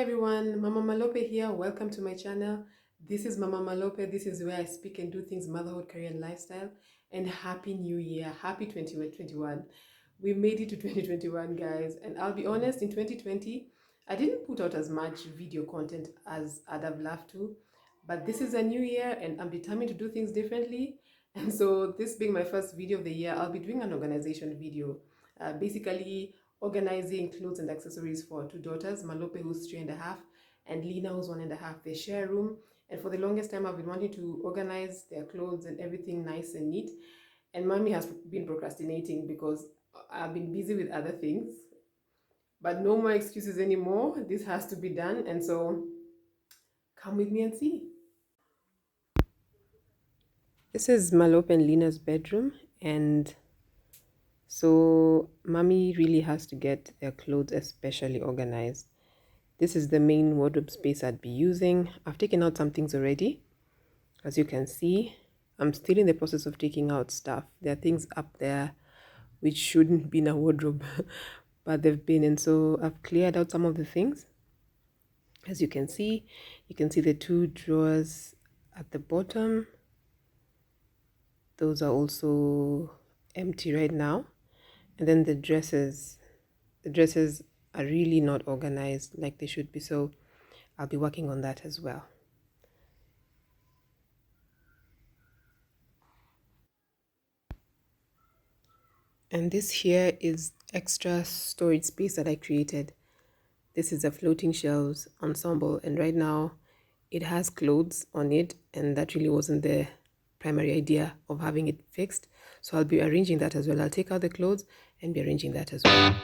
everyone, Mama Malope here. Welcome to my channel. This is Mama Malope. This is where I speak and do things motherhood, career, and lifestyle. And happy new year. Happy 2021. We made it to 2021, guys. And I'll be honest, in 2020, I didn't put out as much video content as I'd have loved to. But this is a new year and I'm determined to do things differently. And so this being my first video of the year, I'll be doing an organization video. Basically organizing clothes and accessories for two daughters, Malope, who's 3.5, and Lina, who's 1.5. They share a room, and for the longest time I've been wanting to organize their clothes and everything nice and neat, and mommy has been procrastinating because I've been busy with other things. But no more excuses anymore. This has to be done, and so come with me and see. This is Malope and Lina's bedroom, and so mommy really has to get their clothes especially organized. This is the main wardrobe space I'd be using. I've taken out some things already. As you can see, I'm still in the process of taking out stuff. There are things up there which shouldn't be in a wardrobe, but they've been, and so I've cleared out some of the things. As you can see the two drawers at the bottom. Those are also empty right now. And then the dresses are really not organized like they should be, so I'll be working on that as well. And this here is extra storage space that I created. This is a floating shelves ensemble, and right now it has clothes on it, and that really wasn't the primary idea of having it fixed, so I'll be arranging that as well. I'll take out the clothes and be arranging that as well.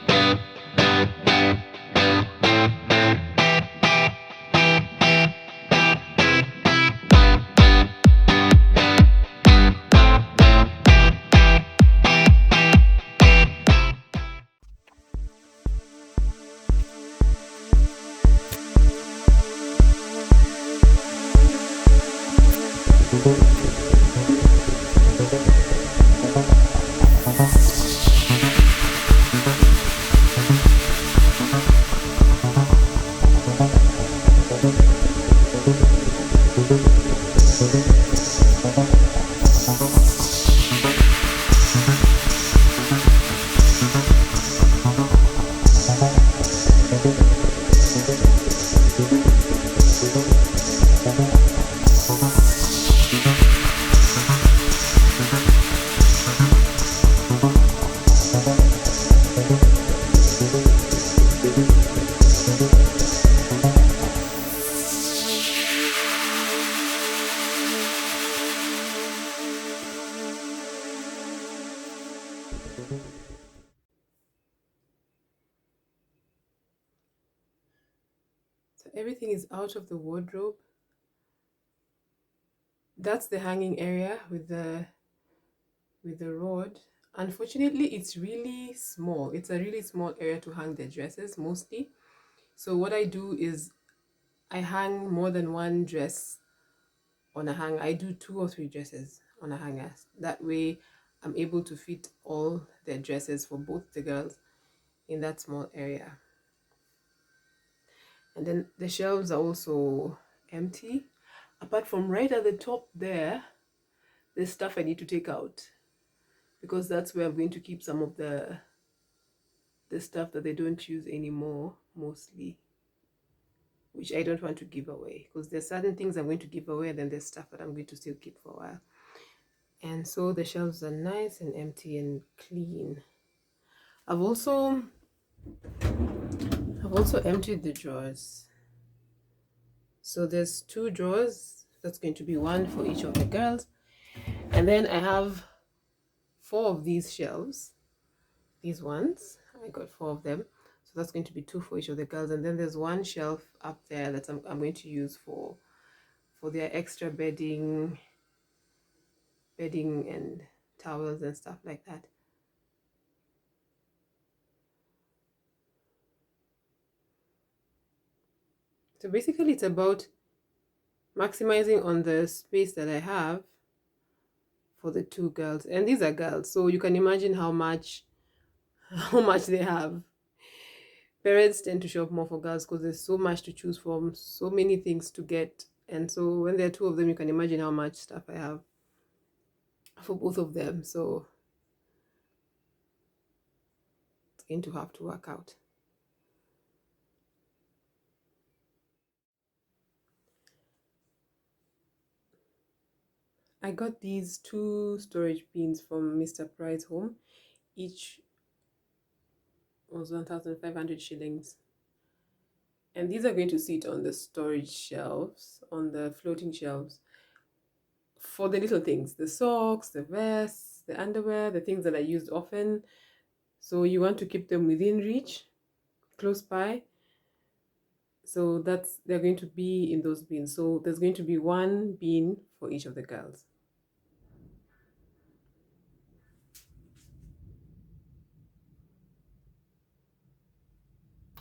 So everything is out of the wardrobe. That's the hanging area with the rod. Unfortunately, it's really small. It's a really small area to hang the dresses mostly. So what I do is I hang more than one dress on a hanger. I do 2 or 3 dresses on a hanger. That way I'm able to fit all the dresses for both the girls in that small area. And then the shelves are also empty. Apart from right at the top there, there's stuff I need to take out, because that's where I'm going to keep some of the stuff that they don't use anymore, mostly, which I don't want to give away, because there's certain things I'm going to give away, and then there's stuff that I'm going to still keep for a while. And so the shelves are nice and empty and clean. I've also emptied the drawers. So there's 2 drawers. That's going to be one for each of the girls. And then I have 4 of these shelves. These ones, I got 4 of them. So that's going to be 2 for each of the girls. And then there's one shelf up there that I'm going to use for their extra bedding and towels and stuff like that. So basically it's about maximizing on the space that I have for the 2 girls, and these are girls, so you can imagine how much they have. Parents tend to shop more for girls because there's so much to choose from, so many things to get. And so when there are two of them, you can imagine how much stuff I have for both of them. So it's going to have to work out. I got these two storage bins from Mr. Price Home. Each was 1,500 shillings. And these are going to sit on the storage shelves, on the floating shelves, for the little things, the socks, the vests, the underwear, the things that are used often. So you want to keep them within reach, close by. So they're going to be in those bins. So there's going to be one bin for each of the girls.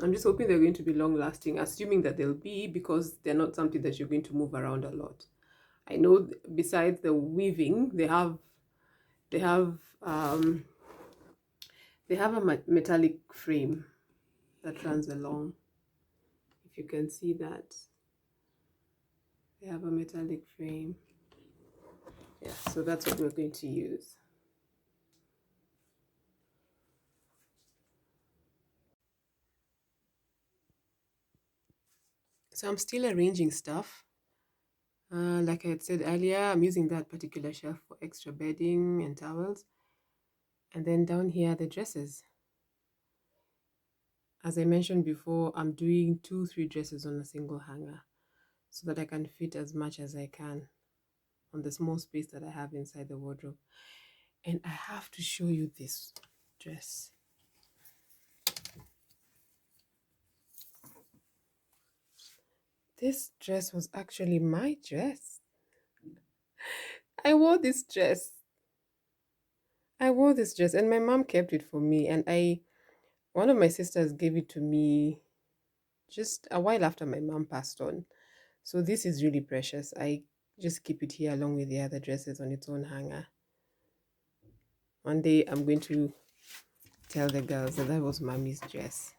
I'm just hoping they're going to be long lasting, assuming that they'll be, because they're not something that you're going to move around a lot. I know besides the weaving, they have um, they have a metallic frame that runs along. If you can see that, they have a metallic frame. Yeah, so that's what we're going to use. So I'm still arranging stuff. Like I had said earlier, I'm using that particular shelf for extra bedding and towels. And then down here, the dresses. As I mentioned before, I'm doing 2-3 dresses on a single hanger so that I can fit as much as I can on the small space that I have inside the wardrobe. And I have to show you this dress. This dress was actually my dress. I wore this dress. I wore this dress and my mom kept it for me, and one of my sisters gave it to me just a while after my mom passed on. So this is really precious. I just keep it here along with the other dresses on its own hanger. One day I'm going to tell the girls that was mommy's dress.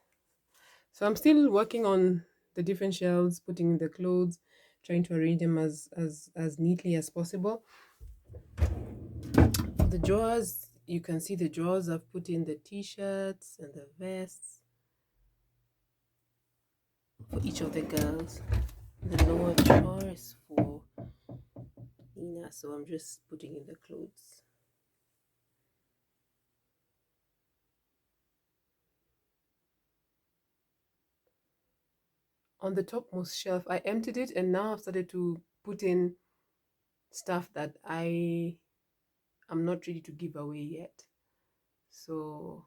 So I'm still working on the different shelves, putting in the clothes, trying to arrange them as neatly as possible. The drawers, you can see the drawers. I've put in the t-shirts and the vests for each of the girls. The lower drawer is for Nina, so I'm just putting in the clothes. On the topmost shelf, I emptied it, and now I've started to put in stuff that I am not ready to give away yet. So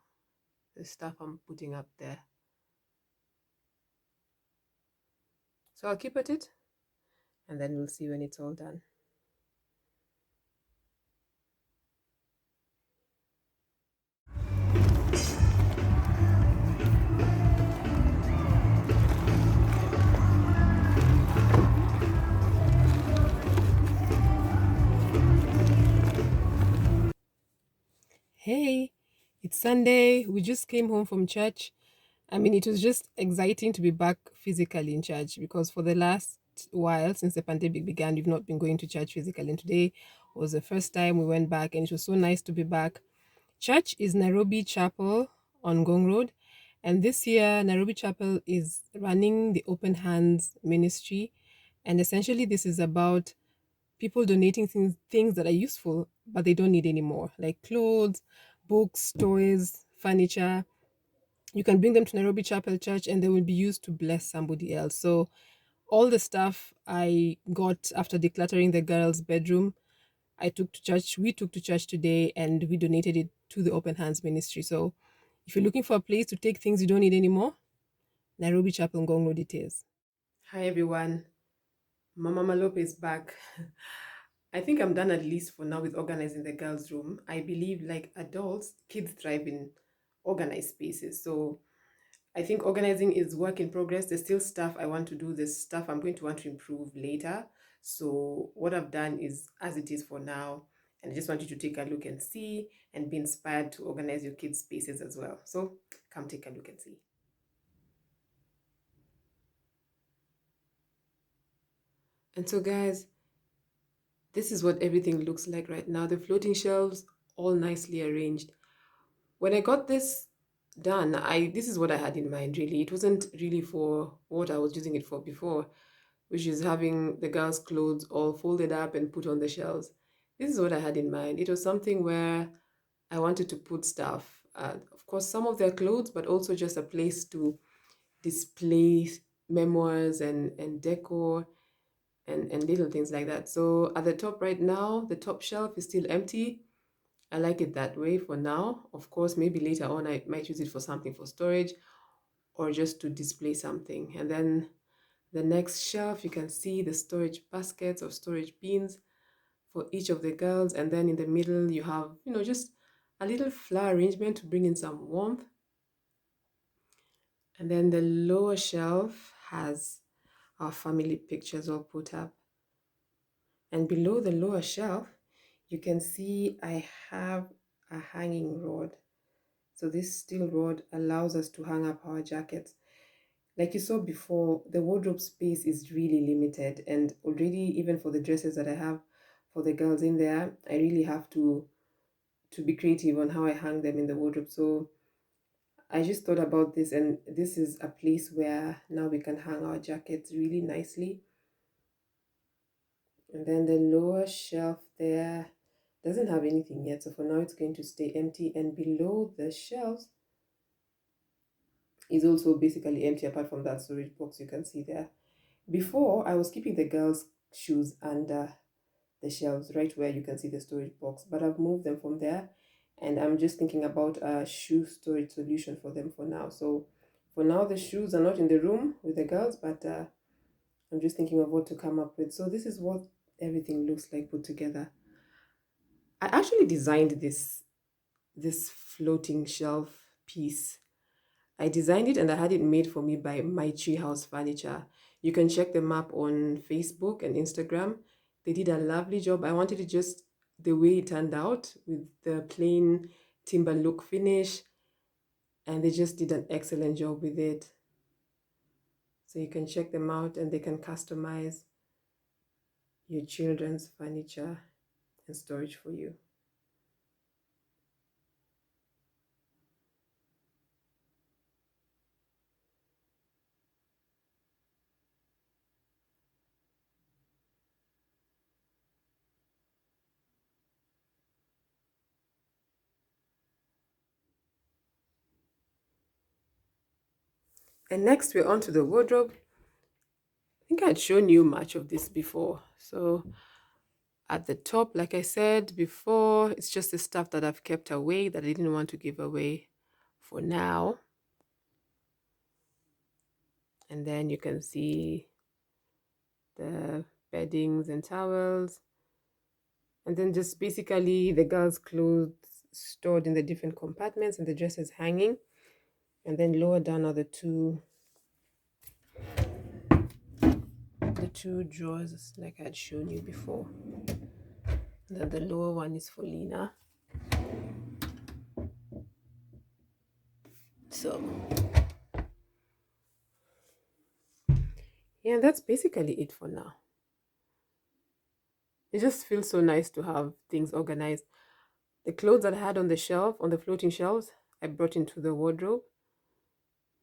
the stuff I'm putting up there. So I'll keep at it, and then we'll see when it's all done. Hey, it's Sunday. We just came home from church. I mean, it was just exciting to be back physically in church, because for the last while, since the pandemic began, we've not been going to church physically. And today was the first time we went back, and it was so nice to be back. Church is Nairobi Chapel on Gong Road. And this year, Nairobi Chapel is running the Open Hands Ministry. And essentially, this is about people donating things that are useful, but they don't need anymore, like clothes, books, toys, furniture. You can bring them to Nairobi Chapel Church and they will be used to bless somebody else. So all the stuff I got after decluttering the girls' bedroom, I took to church. We took to church today and we donated it to the Open Hands Ministry. So if you're looking for a place to take things you don't need anymore, Nairobi Chapel Ngong Road it is. Hi everyone, Mama Malope is back. I think I'm done at least for now with organizing the girls' room. I believe, like adults, kids thrive in organized spaces. So I think organizing is work in progress. There's still stuff I want to do. There's stuff I'm going to want to improve later. So what I've done is as it is for now. And I just want you to take a look and see and be inspired to organize your kids' spaces as well. So come take a look and see. And so guys, this is what everything looks like right now. The floating shelves all nicely arranged. When I got this done, I this is what I had in mind really. It wasn't really for what I was using it for before, which is having the girls' clothes all folded up and put on the shelves. This is what I had in mind. It was something where I wanted to put stuff, of course, some of their clothes, but also just a place to display memoirs and decor and little things like that. So at the top right now, the top shelf is still empty. I like it that way for now. Of course, maybe later on I might use it for something for storage or just to display something. And then the next shelf, you can see the storage baskets or storage bins for each of the girls. And then in the middle, you have, just a little flower arrangement to bring in some warmth. And then the lower shelf has our family pictures all put up. And below the lower shelf, you can see I have a hanging rod. So this steel rod allows us to hang up our jackets. Like you saw before, the wardrobe space is really limited, and already even for the dresses that I have for the girls in there, I really have to be creative on how I hang them in the wardrobe. So I just thought about this, and this is a place where now we can hang our jackets really nicely. And then the lower shelf there doesn't have anything yet, so for now it's going to stay empty. And below the shelves is also basically empty apart from that storage box you can see there. Before, I was keeping the girls' shoes under the shelves right where you can see the storage box, but I've moved them from there, and I'm just thinking about a shoe storage solution for them for now. So for now, the shoes are not in the room with the girls, but I'm just thinking of what to come up with. So this is what everything looks like put together. I actually designed this floating shelf piece. I designed it and I had it made for me by my Treehouse Furniture. You can check them up on Facebook and Instagram. They did a lovely job. I wanted it just the way it turned out with the plain timber look finish, and they just did an excellent job with it. So you can check them out and they can customize your children's furniture and storage for you. And next we're on to the wardrobe. I think I'd shown you much of this before. So at the top, like I said before, it's just the stuff that I've kept away that I didn't want to give away for now. And then you can see the beddings and towels. And then just basically the girls' clothes stored in the different compartments and the dresses hanging. And then lower down are the two drawers like I had shown you before. And then the lower one is for Lena. So yeah, that's basically it for now. It just feels so nice to have things organized. The clothes that I had on the shelf, on the floating shelves, I brought into the wardrobe.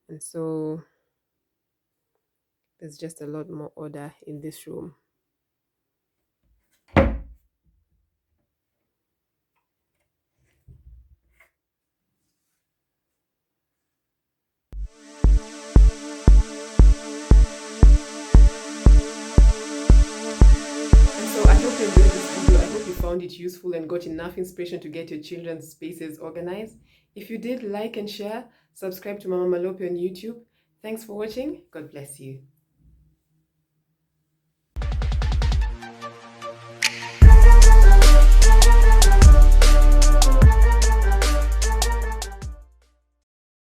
And so there's just a lot more order in this room. And so I hope you enjoyed this video. I hope you found it useful and got enough inspiration to get your children's spaces organized. If you did, like and share. Subscribe to Mama Malope on YouTube. Thanks for watching. God bless you.